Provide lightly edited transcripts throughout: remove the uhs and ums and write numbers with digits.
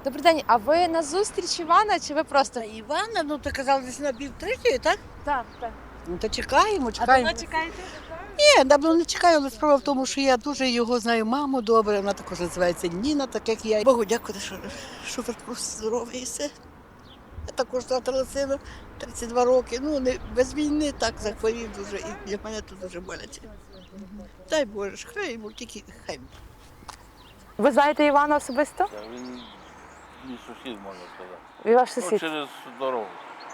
Добрий день, а ви на зустріч Івана чи ви просто? Івана, ну ти казала десь на пів третьої, так? Так, так. Ну то чекаємо, А чекаємо. давно чекаєте? Ні, давно не чекаю, але справа в тому, що я дуже його знаю маму добре, вона також називається Ніна, так як я. Богу дякую, що ви просто здоровий і все. Я також втратила сина 32 роки. Ну, не, без війни так захворів дуже, і для мене тут дуже боляче. Дай Боже, хай йому тільки хай. Ви знаєте Івана особисто? Він мій сусід, можна сказати. І ваш Ну, сусід? через дорогу,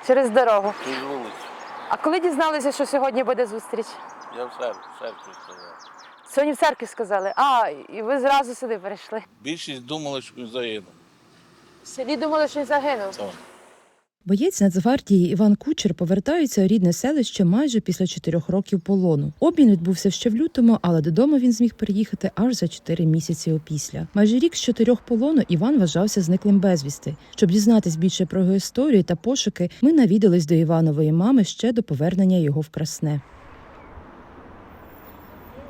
Через дорогу. через вулицю. А коли дізналися, що сьогодні буде зустріч? Я в церкві сказав. Сьогодні в церкві сказали. А, і ви зразу сюди перейшли. Більшість думали, що він загинув. В селі думали, що він загинув. Так. Боєць Нацгвардії Іван Кучер повертається у рідне селище майже після 4 років полону. Обмін відбувся ще в лютому, але додому він зміг приїхати аж за 4 місяці опісля. Майже рік з 4 полону Іван вважався зниклим безвісти. Щоб дізнатись більше про його історію та пошуки, ми навідались до Іванової мами ще до повернення його в Красне.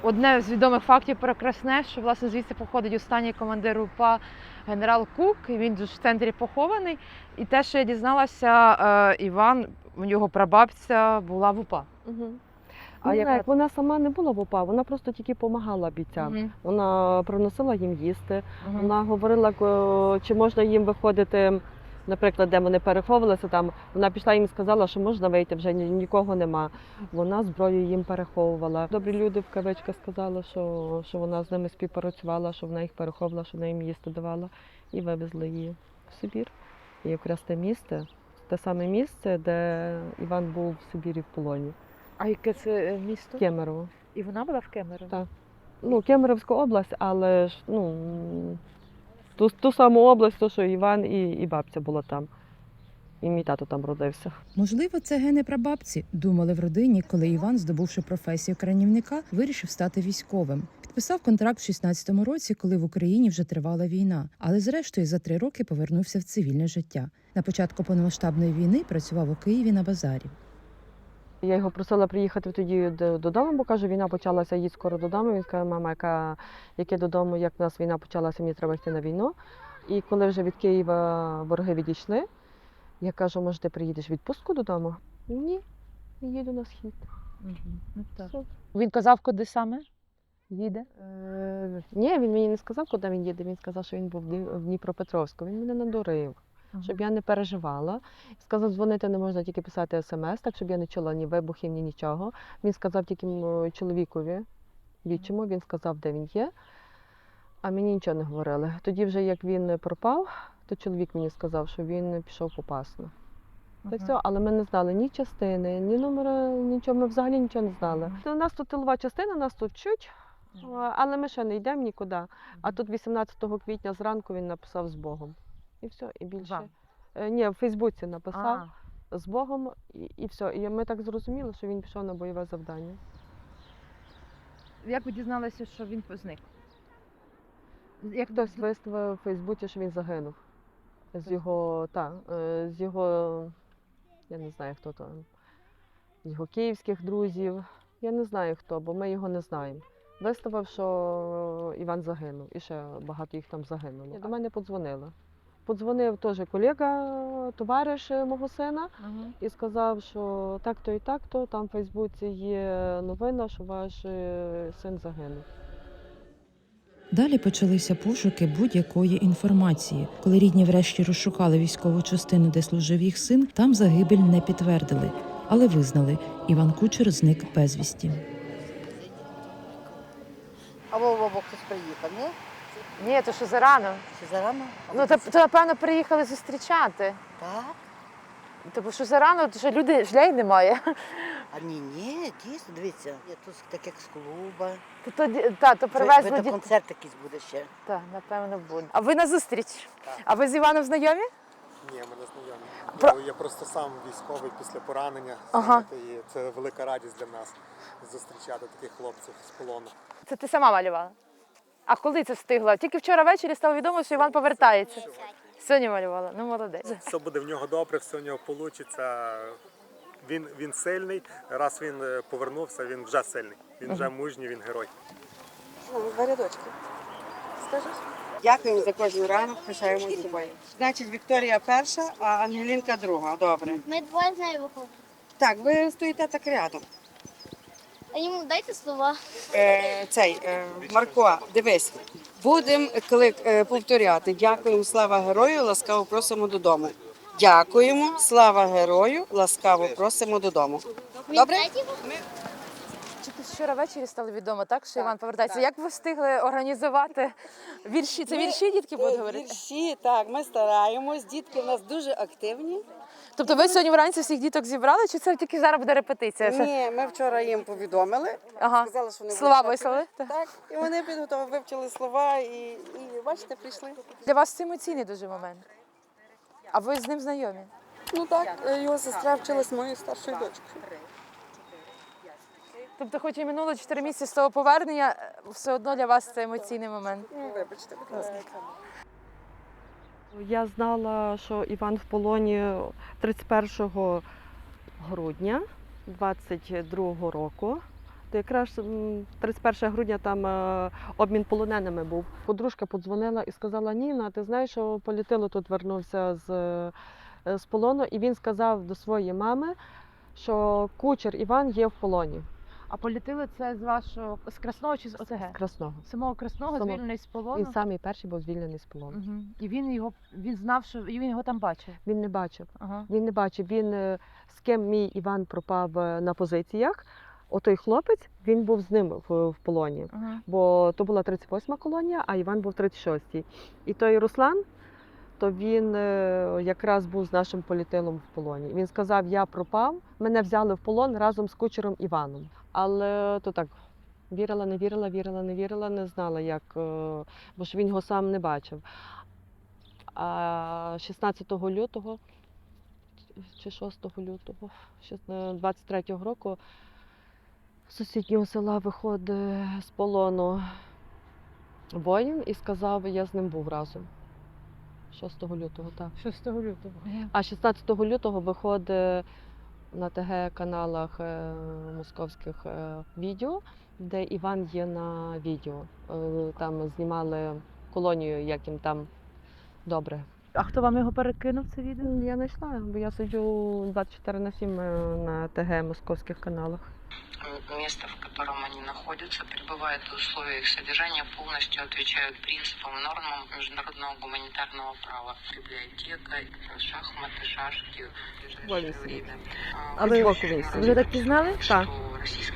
Одне з відомих фактів про Красне, що власне звідси походить останній командир УПА генерал Кук, і він ж в центрі похований. І те, що я дізналася, Іван, у нього прабабця була в УПА. Угу. А яка- Вона сама не була в ОПА, вона просто тільки допомагала бійцям. Мгм. Вона приносила їм їсти, Мгм. вона говорила, чи можна їм виходити, наприклад, де вони переховувалися, там вона пішла їм і сказала, що можна вийти, вже нікого нема. Вона зброю їм переховувала. Добрі люди в кавичках сказали, що вона з ними співпрацювала, що вона їх переховувала, що вона їм їсти давала, і вивезли її в Сибір. І якраз те саме місце, де Іван був в Сибірі в полоні. А яке це місто? Кемерово. І вона була в Кемерово? Так. Ну, Кемеровська область, але ж ту саму область, то, що Іван і бабця була там. І мій тато там родився. Можливо, це гени прабабці, думали в родині, коли Іван, здобувши професію кранівника, вирішив стати військовим. Підписав контракт в 16-му році, коли в Україні вже тривала війна, але зрештою за 3 роки повернувся в цивільне життя. На початку повномасштабної війни працював у Києві на базарі. Я його просила приїхати тоді додому, бо каже, війна почалася, їдь скоро додому. Він каже, мама, яке додому, як в нас війна почалася, мені треба йти на війну. І коли вже від Києва вороги відійшли, я кажу, може, ти приїдеш в відпустку додому? Ні, їду на схід. Ну, так. Все. Він казав, куди саме їде? Ні, він мені не сказав, куди він їде. Він сказав, що він був в Дніпропетровську. Він мене надурив, щоб я не переживала. Сказав, дзвонити не можна, тільки писати смс, так щоб я не чула ні вибухів, ні нічого. Він сказав тільки чоловікові, відчиму, він сказав, де він є, а мені нічого не говорили. Тоді вже, як він пропав, то чоловік мені сказав, що він пішов в Попасну. Та все, але ми не знали ні частини, ні номера, нічого, ми взагалі нічого не знали. У нас тут тилова частина, нас тут вчуть, але ми ще не йдемо нікуди. А тут 18 квітня зранку він написав з Богом. І все, і більше. Вам? Ні, в Фейсбуці написав з Богом, і все. І ми так зрозуміли, що він пішов на бойове завдання. Як ви дізналися, що він зник? Як Хтось виставив у Фейсбуці, що він загинув. З його, я не знаю, хто там, з його київських друзів. Я не знаю хто, бо ми його не знаємо. Виставив, що Іван загинув, і ще багато їх там загинуло. До мене подзвонили. Подзвонив теж колега, товариш мого сина, і сказав, що так-то і так-то, там в Фейсбуці є новина, що ваш син загинув. Далі почалися пошуки будь-якої інформації. Коли рідні врешті розшукали військову частину, де служив їх син, там загибель не підтвердили, але визнали – Іван Кучер зник безвісті. А Вова хтось приїхав, ні? Ні, то що зарано. Чи зарано? Ну, то напевно, приїхали зустрічати. Так. Тому що зарано, то що людей немає. А ні, дійсно, дивіться, я тут так як з клуба. То привезли Видно, дітей. концерт якийсь буде ще. Так, напевно, буде. А ви на зустріч? Так. А ви з Іваном знайомі? Ні, ми не знайомі. Я просто сам військовий після поранення. Знаєте, і це велика радість для нас зустрічати таких хлопців з полону. Це ти сама малювала? А коли це встигла? Тільки вчора ввечері стало відомо, що Іван повертається. Сьогодні малювала. Ну, молодець. Все буде в нього добре, все в нього вийде. Він сильний. Раз він повернувся, він вже сильний. Він вже мужній, він герой. Два рядочки. Скажеш? Дякуємо за кожен ранок, пишаємо собою. Значить, Вікторія перша, а Ангелінка друга. Добре. Ми двоє з нею виходимо. Так, ви стоїте так рядом. А йому дайте слова. Марко, дивись. Будемо повторяти. Дякуємо, слава герою, ласкаво просимо додому. Дякуємо, слава герою, ласкаво просимо додому. Добре? Тільки вчора ввечері стало відомо, так, що Іван повертається. Як ви встигли організувати вірші? Це вірші дітки будуть говорити? Вірші, так, ми стараємось. Дітки у нас дуже активні. Тобто ви сьогодні вранці всіх діток зібрали, чи це тільки зараз буде репетиція? Ні, ми вчора їм повідомили, Ага. сказали, що вони Слова будуть вислали? Так, і вони підготовили, вивчили слова і бачите, прийшли. Для вас це емоційний дуже момент. А ви з ним знайомі? Ну так, його сестра вчилась моєю старшою дочкою. Тобто, хоч і минуло 4 місяці з того повернення, все одно для вас це емоційний момент. Ну, вибачте, будь ласка. Я знала, що Іван в полоні 31 грудня 22-го року. То якраз 31 грудня там обмін полоненими був. Подружка подзвонила і сказала: Ніна, ти знаєш, що Політило тут вернувся з полону, і він сказав до своєї мами, що кучер Іван є в полоні. А політили це з Красного чи з ОТГ? Красного. Самого Красного, Самого. звільнений з полону? Він самий перший був звільнений з полону. Угу. І він знав, що він його там бачив? Він не бачив. Ага. Він не бачив. З ким мій Іван пропав на позиціях, отой хлопець, він був з ним в полоні. Ага. Бо то була 38-ма колонія, а Іван був 36-й. І той Руслан, то він якраз був з нашим політилом в полоні. Він сказав: я пропав, мене взяли в полон разом з кучером Іваном. Але то так, вірила, не вірила, вірила, не вірила, не знала, як, бо ж він його сам не бачив. А 16 лютого чи 6 лютого 23-го року з сусіднього села виходить з полону воїн і сказав: я з ним був разом. 6 лютого, так. 6 лютого. А 16 лютого виходить на ТГ-каналах московських відео, де Іван є на відео. Там знімали колонію, як їм там добре. А хто вам його перекинув, це відео? Я знайшла, бо я сиджу 24/7 на ТГ московських каналах. Место, в котором они находятся, пребывают в условиях содержания, полностью отвечают принципам и нормам международного гуманитарного права. Библиотека, шахматы, шашки, время. Але збоку він Ви сидів. вже так пізнали? Так.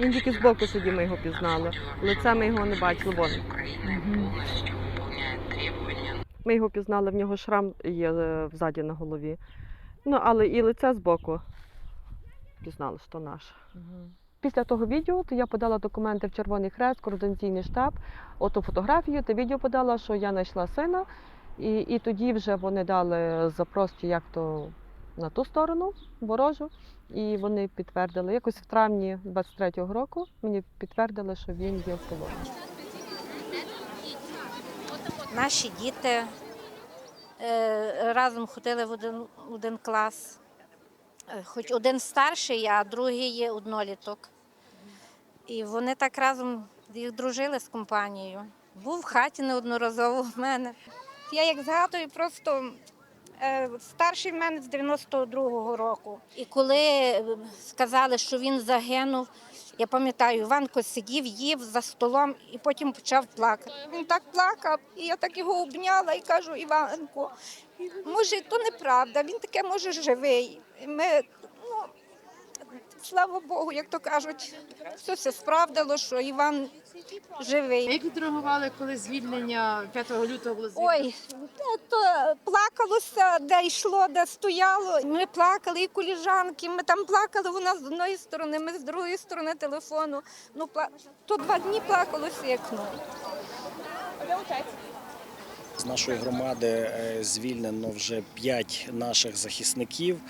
Він тільки збоку сидів, ми його пізнали. Лице ми його не бачили, вон. Украина полностью выполняет требования. Ми його пізнали, в нього шрам є взаді на голові. Ну, але і лице збоку пізнали, що наше. Після того відео то я подала документи в Червоний Хрест, координаційний штаб, оту фотографію та відео подала, що я знайшла сина. І тоді вже вони дали запрос, чи як то на ту сторону, ворожу. І вони підтвердили, якось в травні 23-го року мені підтвердили, що він є в полоні. Наші діти разом ходили в один клас. Хоч один старший, а другий є одноліток. І вони так разом їх дружили з компанією. Був в хаті неодноразово в мене. Я як згадую, просто старший в мене з 92-го року. І коли сказали, що він загинув, я пам'ятаю, Іванко сидів, їв за столом і потім почав плакати. Він так плакав, і я так його обняла і кажу: Іванко, може, то неправда, він таке, може, живий. Слава Богу, як то кажуть, все справдило, що Іван живий. Як відреагували, коли звільнення 5 лютого було Ой, то плакалося, де йшло, де стояло. Ми плакали, і коліжанки, ми там плакали, вона з одної сторони, ми з другої сторони телефону. То 2 дні плакалося, як З нашої громади звільнено вже 5 наших захисників.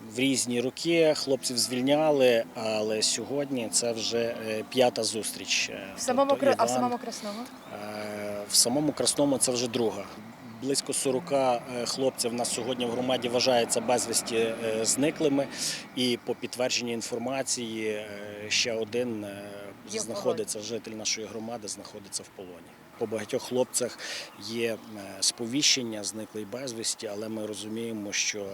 В різні роки хлопців звільняли, але сьогодні це вже 5-та зустріч. А в самому Красному? В самому Красному це вже 2-га. Близько 40 хлопців в нас сьогодні в громаді вважаються безвісті зниклими. І по підтвердженню інформації ще один знаходиться, житель нашої громади знаходиться в полоні. по багатьох хлопцях є сповіщення зниклий безвісті, але ми розуміємо, що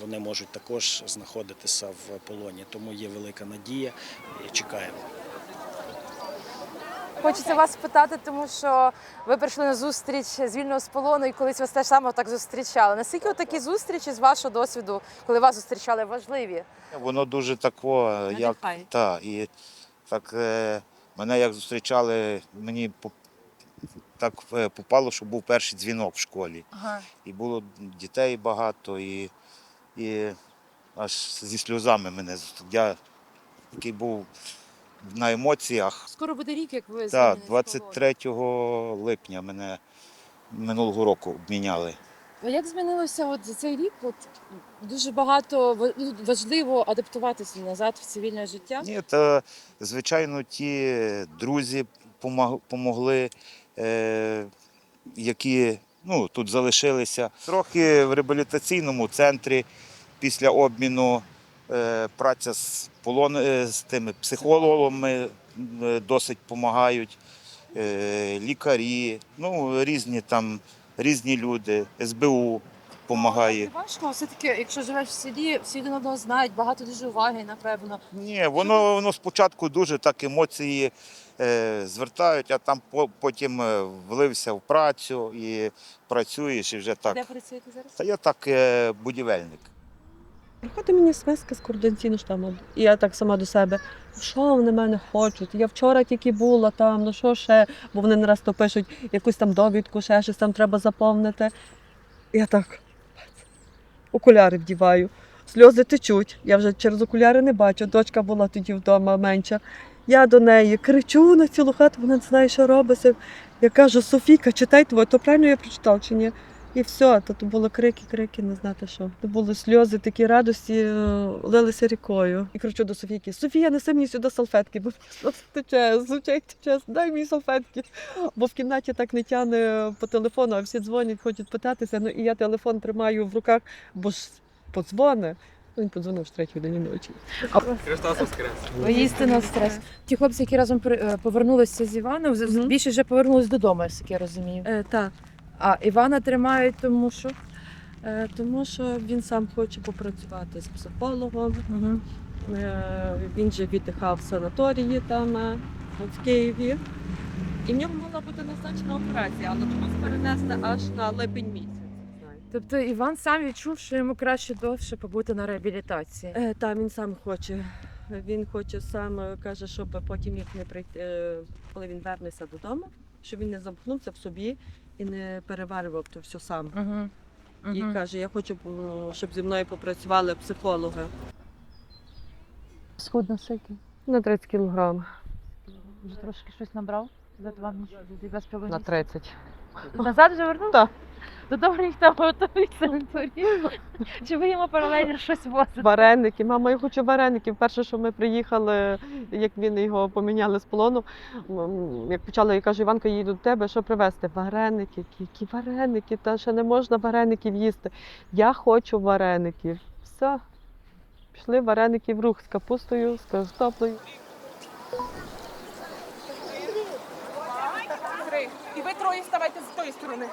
вони можуть також знаходитися в полоні. Тому є велика надія і чекаємо. Хочеться вас спитати, тому що ви прийшли на зустріч з вільного з полону і колись вас теж саме так зустрічали. Наскільки такі зустрічі з вашого досвіду, коли вас зустрічали, важливі? Воно дуже тако, як і так мене як зустрічали, мені так попало, що був перший дзвінок в школі. Ага. І було дітей багато, і аж зі сльозами мене. Я такий був на емоціях. Скоро буде рік, як ви Так, 23 липня мене минулого року обміняли. А як змінилося от за цей рік? От дуже багато важливо адаптуватися назад в цивільне життя. Ні, та, звичайно, ті друзі помогли, які тут залишилися. Трохи в реабілітаційному центрі після обміну праця з тими психологами досить допомагають, лікарі, різні люди, СБУ допомагає. Важко, все-таки, якщо живеш в селі, всі один одного знають, багато дуже уваги, напевно. Ні, воно спочатку дуже так емоції звертають, а там потім влився в працю і працюєш і вже так. Де працюєте зараз? Та я так будівельник. Приходить мені смс з координаційного штабу, і я так сама до себе, що вони мене хочуть? Я вчора тільки була там, ну що ще? Бо вони не раз то пишуть якусь там довідку, ще щось там треба заповнити. Я так окуляри вдіваю, сльози течуть, я вже через окуляри не бачу, дочка була тоді вдома менша. Я до неї кричу на цілу хату, вона не знає, що робиться. Я кажу, Софійка, читай твоє, то правильно я прочитав чи ні? І все, то були крики, не знати що. То були сльози, такі радості, лилися рікою. І кричу до Софійки, Софія, неси мені сюди салфетки, бо сльози тече, з очей тече, дай мені салфетки. Бо в кімнаті так не тягне по телефону, а всі дзвонять, хочуть питатися. Ну і я телефон тримаю в руках, бо ж подзвони. Він подзвонив в 3 годині ночі. Христос Воскрес! Воістину стрес. Ті хлопці, які разом повернулися з Іваном, більше вже повернулися додому, як я розумію. Так. А Івана тримають, тому що? Тому що він сам хоче попрацювати з психологом. Угу. Він же віддихав в санаторії там в Києві. І в нього мала бути назначена операція, але чомусь перенесли аж на липень місяць. Тобто Іван сам відчув, що йому краще довше побути на реабілітації? Так, він сам хоче. Він хоче сам, каже, щоб потім, як не прийти, коли він вернеться додому, щоб він не замкнувся в собі і не переварював то все сам. І каже, я хочу, щоб зі мною попрацювали психологи. Схудно скільки? На 30 кілограм. Вже трошки щось набрав? За 2 місяці? На 30. Назад вже вернув? Так. Додому ніхто готовий санаторію. Чи ви йому паралельно щось возите? Вареники. Мама, я хочу вареників. Перше, що ми приїхали, як він його поміняли з полону, як почала, я кажу, Іванка, їду до тебе, що привезти? Вареники. Які вареники? Та ще не можна вареників їсти. Я хочу вареників. Все. Пішли вареники в рух з капустою, з картоплею. І ви троє ставайте з тої сторони.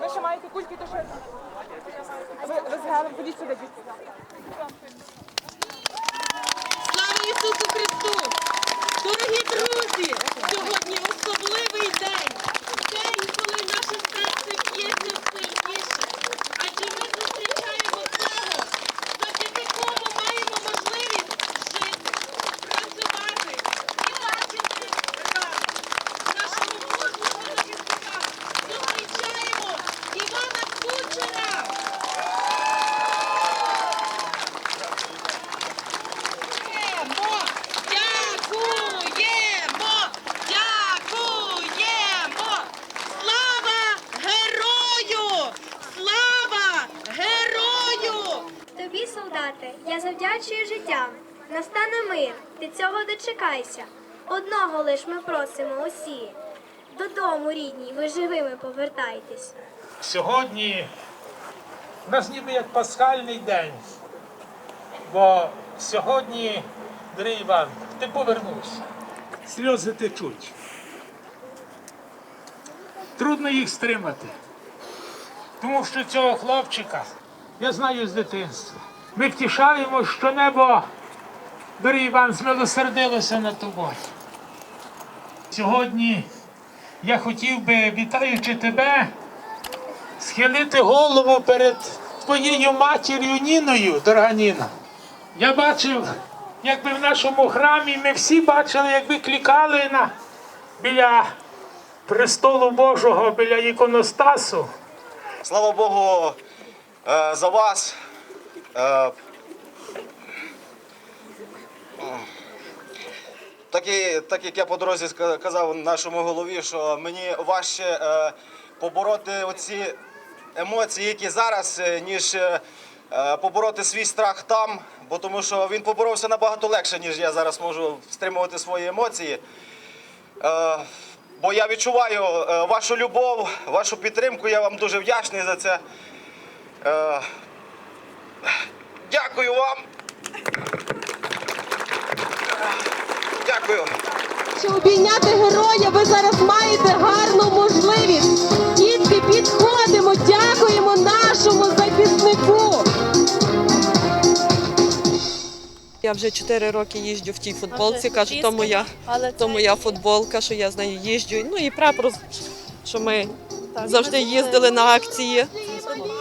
Ви ще маєте кульки, то ще... Ви згадали, ходіть сюди. Слава Ісусу Христу! Дорогі друзі! Сьогодні особливий день. День, коли наше серце б'ється сильніше. Адже ми зустрічаємо того, завдяки кому маємо можливість жити, працювати і бачити разом. Нашого мужнього захисника зустрічаємо Івана Кучера! Дякуємо! Слава герою! Слава герою! Тобі, солдати, я завдячую життям. Настане мир, ти цього дочекайся. Одного лиш ми просимо усі. Додому, рідні, ви живими повертайтесь. Сьогодні у нас ніби як пасхальний день, бо сьогодні, дорогий Іван, ти повернувся, сльози течуть. трудно їх стримати. Тому що цього хлопчика я знаю з дитинства. Ми втішаємо, що небо, дорогий Іван, змилосердилося над тобою. Сьогодні я хотів би, вітаючи тебе, схилити голову перед твоєю матір'ю Ніною, дорога Ніна. Я бачив, якби в нашому храмі, ми всі бачили, як ви клікали біля престолу Божого, біля іконостасу. Слава Богу за вас. Так як я по дорозі казав нашому голові, що мені важче побороти оці емоції, які зараз, ніж побороти свій страх там, бо тому що він поборовся набагато легше, ніж я зараз можу стримувати свої емоції. Бо я відчуваю вашу любов, вашу підтримку, я вам дуже вдячний за це. Дякую вам. Дякую. Щоб обійняти героя, ви зараз маєте гарну можливість. Дітки, підходимо, дякуємо нашому захиснику. Я вже 4 роки їжджу в тій футболці, кажу, то моя футболка, що я з нею їжджу. Ну і прапор, що ми завжди їздили на акції.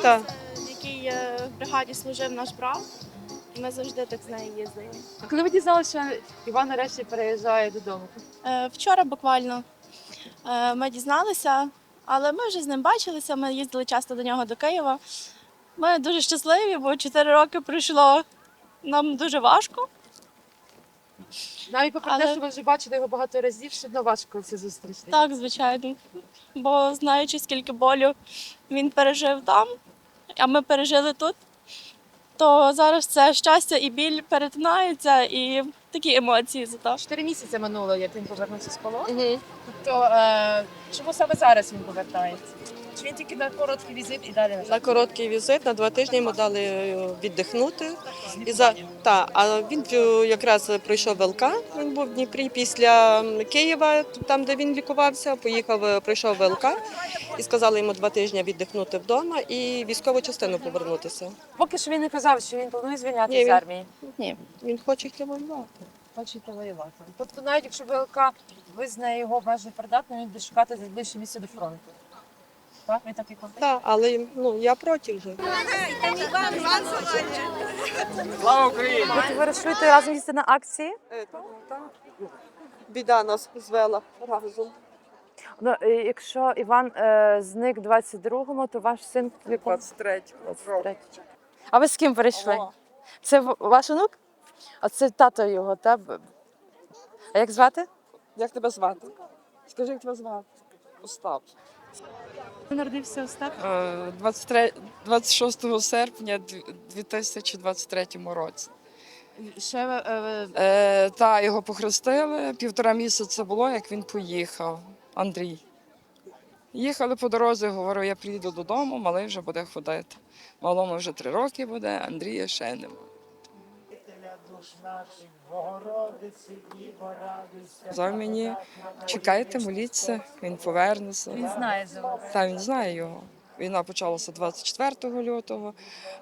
Так. В якій в бригаді служив наш брат, і ми завжди так з нею їздили. А коли ви дізналися, що Іван нарешті переїжджає додому? Вчора буквально ми дізналися, але ми вже з ним бачилися, ми їздили часто до нього до Києва. Ми дуже щасливі, бо 4 роки пройшло нам дуже важко. Навіть попри те, що ви вже бачили його багато разів, все одно важко це зустрічати. Так, звичайно. Бо знаючи, скільки болю він пережив там, а ми пережили тут, то зараз це щастя і біль перетинаються, і такі емоції за то. 4 місяці минуло, як він повернувся з полону. Тобто, чому саме зараз він повертається? Чи він тільки на короткий візит і далі назад? На короткий візит, на 2 тижні йому дали віддихнути. А він якраз пройшов ВЛК, він був в Дніпрі після Києва, там, де він лікувався, пройшов ВЛК і сказали йому 2 тижні віддихнути вдома і військову частину повернутися. Поки що він не казав, що він планує звільнятися з армії. Ні, він хоче йти воювати. Хоче йти воювати. Тобто навіть якщо ВЛК визнає його обмежено придатним, він буде шукати найближче місце до фронту. Так, він так і казав? Так, але я проти вже. Слава Україні! Ви вирішили разом їздити на акції? Біда нас звела разом. Ну, якщо Іван зник 22-му, то ваш син в якому? 23-му. А ви з ким перейшли? Це ваш онук? А це тато його, так? А як звати? Як тебе звати? Скажи, як тебе звати? Остап. Народився Остап? 26 серпня 2023 році. Його похрестили, 1,5 місяця було, як він поїхав, Андрій. Їхали по дорозі, говорю, я приїду додому, малий вже буде ходити. Малому вже 3 роки буде, Андрія ще не буде. Сказав мені, чекайте, моліться, він повернеться. Він знає за вас? Так, він знає його. Війна почалася 24 лютого,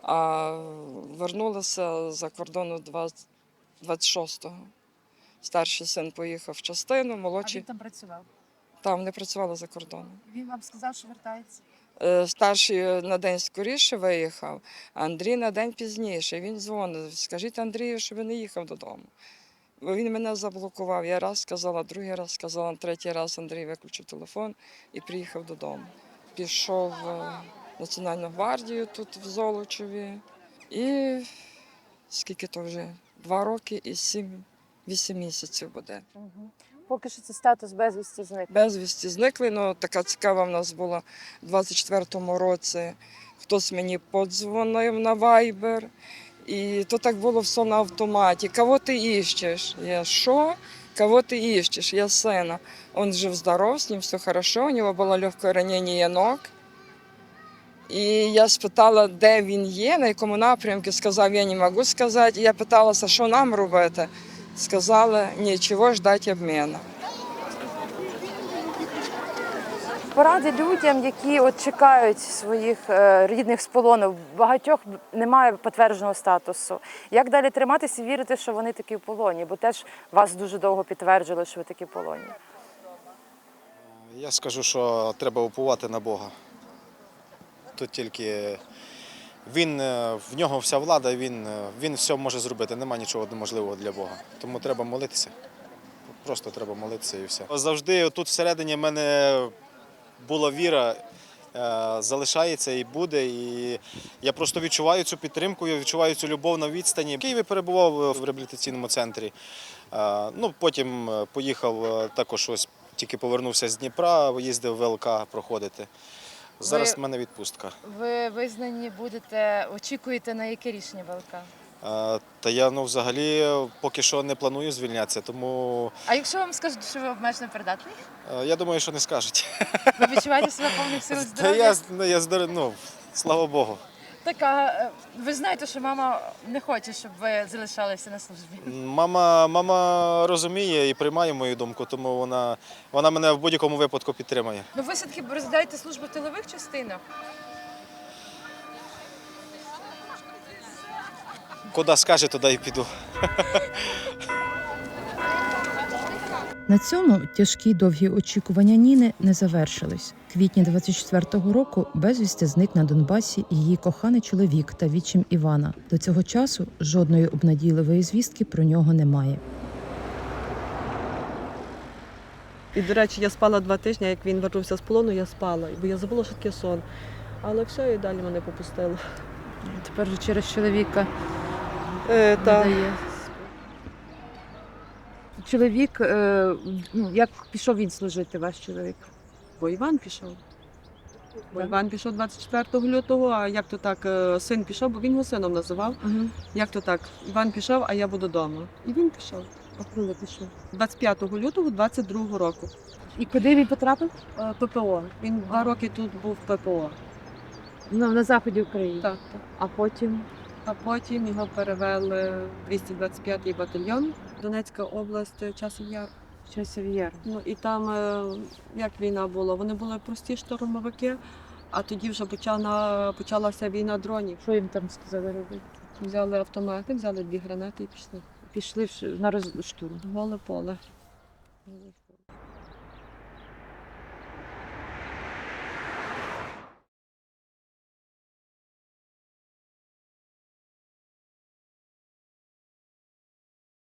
а вернулася за кордону 26-го. Старший син поїхав в частину, молодший... А він там працював? Там не працювали за кордоном. Він вам сказав, що вертається? Старший на день скоріше виїхав, а Андрій на день пізніше. Він дзвонив, скажіть Андрію, щоб він не їхав додому. Бо він мене заблокував. Я раз сказала, другий раз сказала, 3-й раз Андрій виключив телефон і приїхав додому. Пішов в Національну гвардію тут в Золочеві. І скільки то вже? 2 роки і 8 місяців буде. Поки що це статус безвісті зниклий. Безвісті зникли, але така цікава в нас була у 24-му році. Хтось мені подзвонив на Viber. І то так було все на автоматі. Кого ти іщеш? Я що? Кого ти іщеш? Я сина. Он жив-здоров, з ним все хорошо, у нього було легке ранення ног. І я спитала, де він є, на якому напрямку. Сказав, я не можу сказати. І я питалася, що нам робити. Сказали, нічого, ждати обміну. Поради людям, які от чекають своїх рідних з полону, багатьох немає підтвердженого статусу. Як далі триматися і вірити, що вони такі в полоні? Бо теж вас дуже довго підтверджували, що ви такі в полоні. Я скажу, що треба уповати на Бога. Тут тільки в нього вся влада, він все може зробити, нема нічого неможливого для Бога. Тому треба молитися. Просто треба молитися і все. Завжди тут всередині в мене була віра, залишається і буде. І я просто відчуваю цю підтримку, я відчуваю цю любов на відстані. В Києві перебував в реабілітаційному центрі. Потім поїхав також, ось тільки повернувся з Дніпра, їздив в ВЛК проходити. Зараз в мене відпустка. Ви визнані будете, очікуєте на яке рішення ВЛК? Та я взагалі поки що не планую звільнятися, тому А якщо вам скажуть, що ви обмежено придатний? я думаю, що не скажуть. Ви відчуваєте себе повних сил Та здоров'я? я здоровий, слава Богу. Так, а ви знаєте, що мама не хоче, щоб ви залишалися на службі? Мама розуміє і приймає мою думку, тому вона мене в будь-якому випадку підтримує. Ну ви все-таки розглядаєте службу в тилових частинах? Куди скаже, туди і піду. На цьому тяжкі довгі очікування Ніни не завершились. В квітні 24-го року безвісти зник на Донбасі її коханий чоловік та відчим Івана. До цього часу жодної обнадійливої звістки про нього немає. І, до речі, я спала 2 тижні, як він вернувся з полону, я спала, бо я забула, що таке сон. Але все, і далі мене попустило. Тепер вже через чоловіка Так. дає. Чоловік, як пішов він служити, ваш чоловік? Бо Іван пішов. Бо Іван пішов 24 лютого, а як то так, син пішов, бо він його сином називав. Як то так, Іван пішов, а я буду вдома. І він пішов. А коли пішов? 25 лютого 22 року. І куди він потрапив? ППО. Він 2 роки тут був в ППО. На заході України? Так. А потім? А потім його перевели в 225-й батальйон, Донецька область, Часів Яр. Часів Яр. Ну і там, як війна була, вони були прості штурмовики, а тоді вже почалася війна дронів. Що їм там сказали робити? Взяли автомати, взяли 2 гранати і пішли. Пішли на штурм. Голе поле.